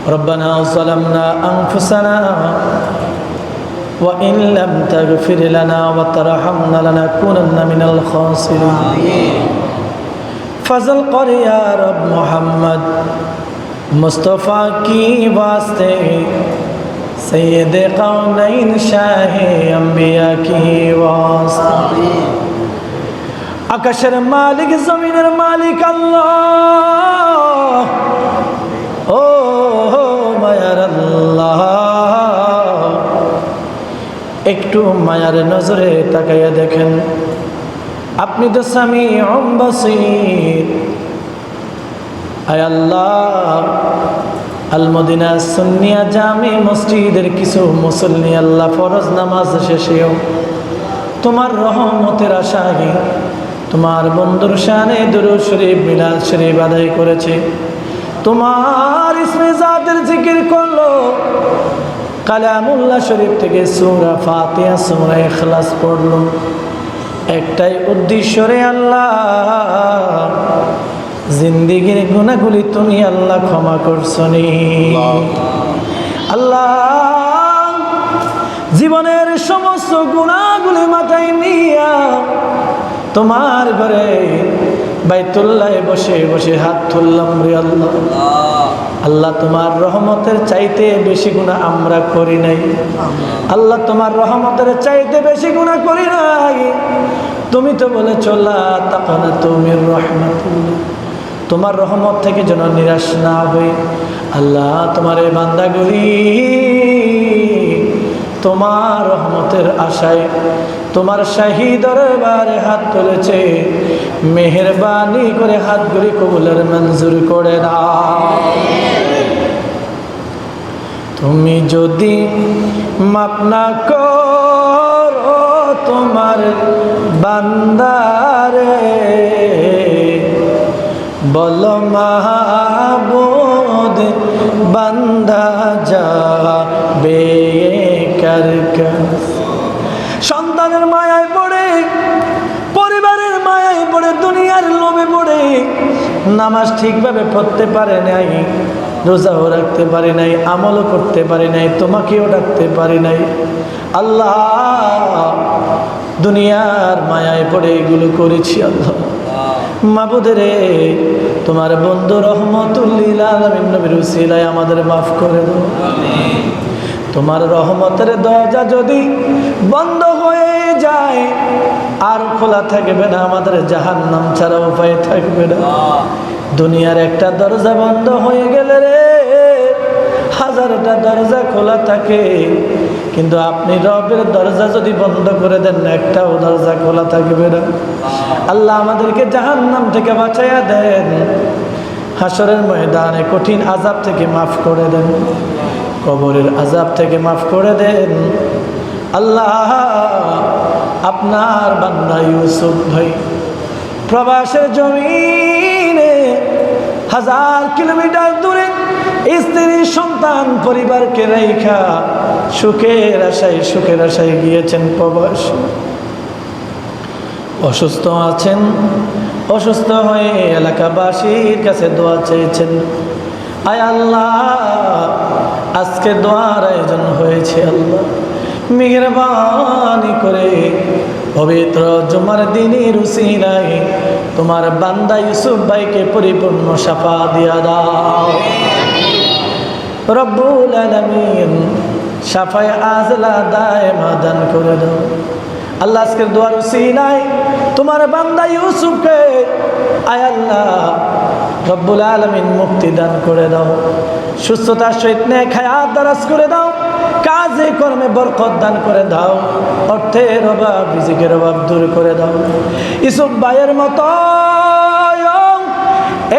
ربنا ظلمنا أنفسنا وإن لم تغفر لنا وترحمنا لنكونن من الخاسرين फजल कर या रब मोहम्मद मुस्तफ़ा की वास्ते सैयद कौनैन शाह अंबिया की वास्ते आकाशेर मालिक जमीनेर मालिक अल्लाह ओ मायार अल्लाह एकटू मायार नजरे ताकाया देखें अपनी तो समीउम बसीर आय अल्लाह अल मदीना सुन्निया जामे मस्जिदेर किछु मुसल्ली अल्लाह फरज नामाज शेषेও তোমার রহমতের আশায় তোমার বন্ধুর শানে দুরূদ শরীফ মিলাদ শরীফ আদায় করেছে তোমার ইসমে জাতের জিকির করলো কালামুল্লাহ শরীফ থেকে সূরা ফাতিহা সূরা ইখলাস পড়লো একটাই উদ্দেশ্য রে আল্লাহ জিন্দেগীর গুনাহগুলি তুমি আল্লাহ ক্ষমা করছনি আল্লাহ জীবনের সমস্ত গুনাহগুলি মাথায় নিয়া তোমার ঘরে বাইতুল্লাহে বসে বসে হাত তুললাম রে আল্লাহ আল্লাহ তোমার রহমতের চাইতে বেশি গুনাহ আমরা করি নাই আল্লাহ তোমার রহমতের চাইতে বেশি গুনাহ করি নাই তুমি তো বলেছো লা তাকনাতু মির রাহমাতিল্লাহ তোমার রহমত থেকে যেন নিরাশ না হই আল্লাহ তোমার এই বান্দাগুলি তোমার রহমতের আশায় তোমার শাহী দরবারে হাত তুলেছে মেহেরবানি করে হাতগুলি কবুলের মঞ্জুর করে দাও তুমি যদি মাফ না করো তোমার বান্দারে বলো মাহবুদ বান্দা যাবে কার কাছে সন্তানের মায়ায় পড়ে পরিবারের মায়ায় পড়ে দুনিয়ার লোভে পড়ে নামাজ ঠিকভাবে পড়তে পারে নাই রোজাও রাখতে পারে নাই আমলও করতে পারে নাই তোমাকেও ডাকতে পারে নাই আল্লাহ দুনিয়ার মায়ায় পড়ে এগুলো করেছি আল্লাহ মাবুদ রে তোমার বন্ধু রহমতুল লিল আলামিন নবীর উসিলায় আমাদের মাফ করে দাও আমিন তোমার রহমতের দরজা যদি বন্ধ হয়ে যায় আর খোলা থাকবে না আমাদের জাহান্নাম ছাড়া উপায় থাকবে না দুনিয়ার একটা দরজা বন্ধ হয়ে গেলে রে হাজারটা দরজা খোলা থাকে কিন্তু আপনি রবের দরজা যদি বন্ধ করে দেন একটাও দরজা খোলা থাকবে না আল্লাহ আমাদেরকে জাহান্নাম থেকে বাঁচাইয়া দেন হাসরের ময়দানে কঠিন আযাব থেকে মাফ করে দেন কবরের আযাব থেকে মাফ করে দেন আল্লাহ আপনার বান্দা ইউসুফ ভাই প্রবাসের জমিনে 1000 কিলোমিটার দূরে স্ত্রী সন্তান পরিবারকে রেখা সুখের আশায় গিয়েছেন প্রবাস অসুস্থ আছেন অসুস্থ হয়ে এলাকাবাসীর কাছে দোয়া চেয়েছেন আয় আল্লাহ আজকে দোয়ার আয়োজন হয়েছে আল্লাহ মেহেরবানি করে পবিত্র জুমার দিনের উসিলায় তোমার বান্দা ইউসুফ ভাইকে পরিপূর্ণ শাফা দিয়া দাও রব্বুল আলামিন শাফায়ে আজলা দায়েমা দান করে দাও আল্লাহ আজকের দোয়ার উসিলায় তোমার বান্দা ইউসুফকে আয় আল্লাহ রব্বুল আলামিন মুক্তি দান করে দাও সুস্থতার সহিত নেক হায়াত দারাজ করে দাও কাজে কর্মে বরকত দান করে দাও অর্থের অভাব রিজিকের অভাব দূর করে দাও ইউসুফ ভাইয়ের মতো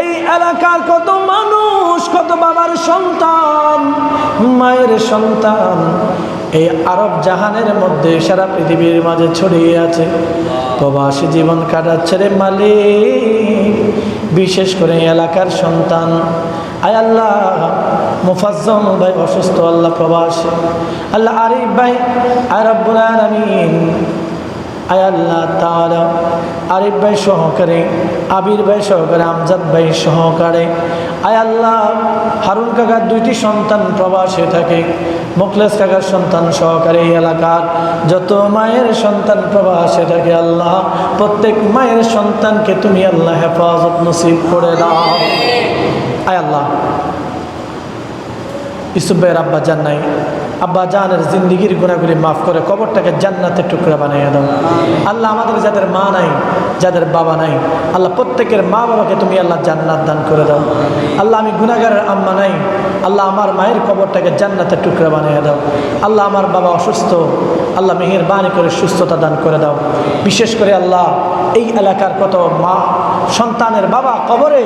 এই এলাকার কত মানুষ কত বাবার সন্তান মায়ের সন্তান এই আরব জাহানের মধ্যে সারা পৃথিবীর মাঝে ছড়িয়ে আছে প্রবাসী জীবন কাটাচ্ছে রে মালিক বিশেষ করে এলাকার সন্তান আয় আল্লাহ মুফাজ্জল ভাই অসুস্থ আল্লাহ প্রবাসী আল্লাহ আরিফ ভাই আয় রব্বুল আলামিন আয় আল্লাহ তাআলা আরিফ ভাই সহকারে আবির ভাই সহকারে আমজাদ ভাই সহকারে আয় আল্লাহ, হারুন কাকার 2টি সন্তান প্রবাসে থাকে, মুখলেস কাকার সন্তান সহকারে এই এলাকার যত মায়ের সন্তান প্রবাসে থাকে আল্লাহ, প্রত্যেক মায়ের সন্তানকে তুমি আল্লাহ হেফাজত নসিব করে দাও। আয় আল্লাহ, ইউসুফ ভাইয়ের আব্বা জান নাই, আব্বা জানের জিন্দিগির গুণাগুলি মাফ করে কবরটাকে জান্নাতের টুকরা বানিয়ে দাও। আল্লাহ, আমাদের যাদের মা নাই, যাদের বাবা নাই, আল্লাহ প্রত্যেকের মা বাবাকে তুমি আল্লাহ জান্নাত দান করে দাও। আল্লাহ, আমি গুনাহগারের আম্মা নাই, আল্লাহ আমার মায়ের কবরটাকে জান্নাতের টুকরা বানিয়ে দাও। আল্লাহ, আমার বাবা অসুস্থ, আল্লাহ মেহেরবানি করে সুস্থতা দান করে দাও। বিশেষ করে আল্লাহ, এই এলাকার কত মা সন্তানের বাবা কবরে,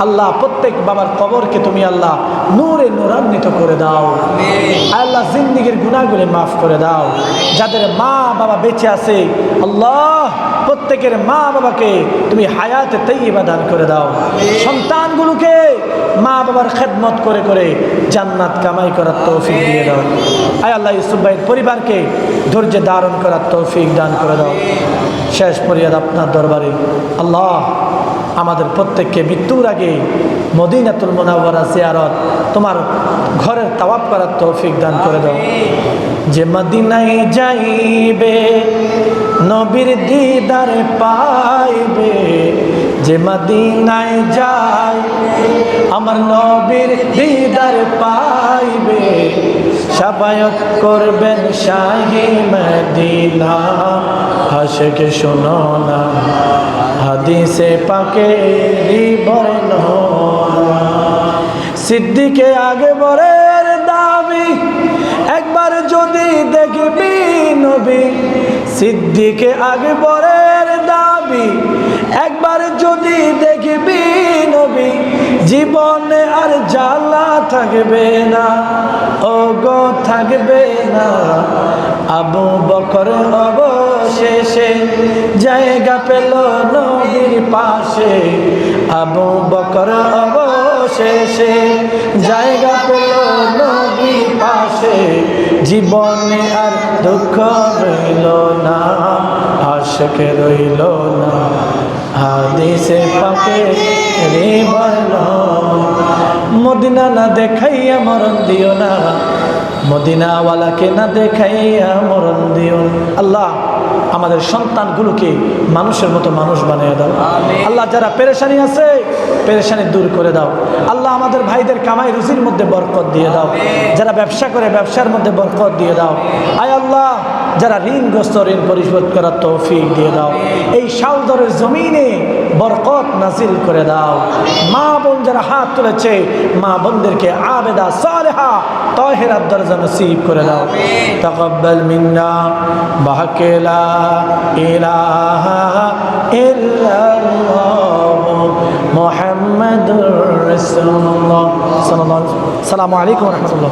আল্লাহ প্রত্যেক বাবার কবরকে তুমি আল্লাহ নূরে নূরান্বিত করে দাও। আল্লাহ, জিন্দিগির গুনাহগুলি মাফ করে দাও। যাদের মা বাবা বেঁচে আছে আল্লাহ, প্রত্যেকের মা বাবাকে তুমি হায়াতে তাইয়্যিবা দান করে দাও। সন্তানগুলোকে মা বাবার খেদমত করে করে জান্নাত কামাই করার তৌফিক দিয়ে দাও। আয় আল্লাহ, ইউসুফ ভাইয়ের পরিবারকে ধৈর্য ধারণ করার তৌফিক দান করে দাও। শেষ ফরিয়াদ আপনার দরবারে আল্লাহ, আমাদের প্রত্যেককে মৃত্যুর আগে মদিনাতুল মুনাওয়ারা জিয়ারত, তোমার ঘরের তাওয়াফ করার তৌফিক দান করে দাও। যে মদিনায় যাইবে নবীর দিদার পাইবে, যে মদিনায় যায় আমার নবীর দিদার পাইবে, শাফায়াত করবেন শাহে মদিনা। আশিক শোনো না হাদিসে পাকে বর্ণনা, সিদ্দিকে আকবরের দাবি একবার যদি দেখবি নবী, সিদ্দিকে আকবরের দাবি একবার যদি দেখবি নবী, জীবনে আর জ্বালা থাকবে না, ও গো থাকবে না। আবু বকর অবশেষে জায়গা পেল নবীর পাশে, আবু বকর অবশেষে জায়গা পেল নবীর পাশে, জীবনে আর দুঃখ রইল না, আশিক রইল না হাদিসে পাকে বর্ণনা। মদিনা না দেখাইয়া মরণ দিও না, মদিনাওয়ালাকে না দেখাইয়া মরণ দিও। আল্লাহ, আমাদের সন্তানগুলোকে মানুষের মতো মানুষ বানিয়ে দাও। আল্লাহ, যারা পেরেশানি আছে পেরেশানি দূর করে দাও। আল্লাহ, আমাদের ভাইদের কামাই রুজির মধ্যে বরকত দিয়ে দাও। যারা ব্যবসা করে ব্যবসার মধ্যে বরকত দিয়ে দাও। আয় আল্লাহ, যারা ঋণগ্রস্ত ঋণ পরিশোধ করার তৌফিক দিয়ে দাও। এই শালদরের জমিনে বরকত নাজিল করে দাও। মা বোন যারা হাত তুলেছে, মা বোনদেরকে আবেদা সালেহা তাহেরাত দরজা নসিব করে দাও। তাকাব্বাল মিন্না বাহাকে লা ইলাহা ইল্লাল্লাহ মুহাম্মাদুর রাসূলুল্লাহ সাল্লাল্লাহু আলাইহি ওয়া সাল্লাম। আসসালামু আলাইকুম ওয়া রাহমাতুল্লাহ।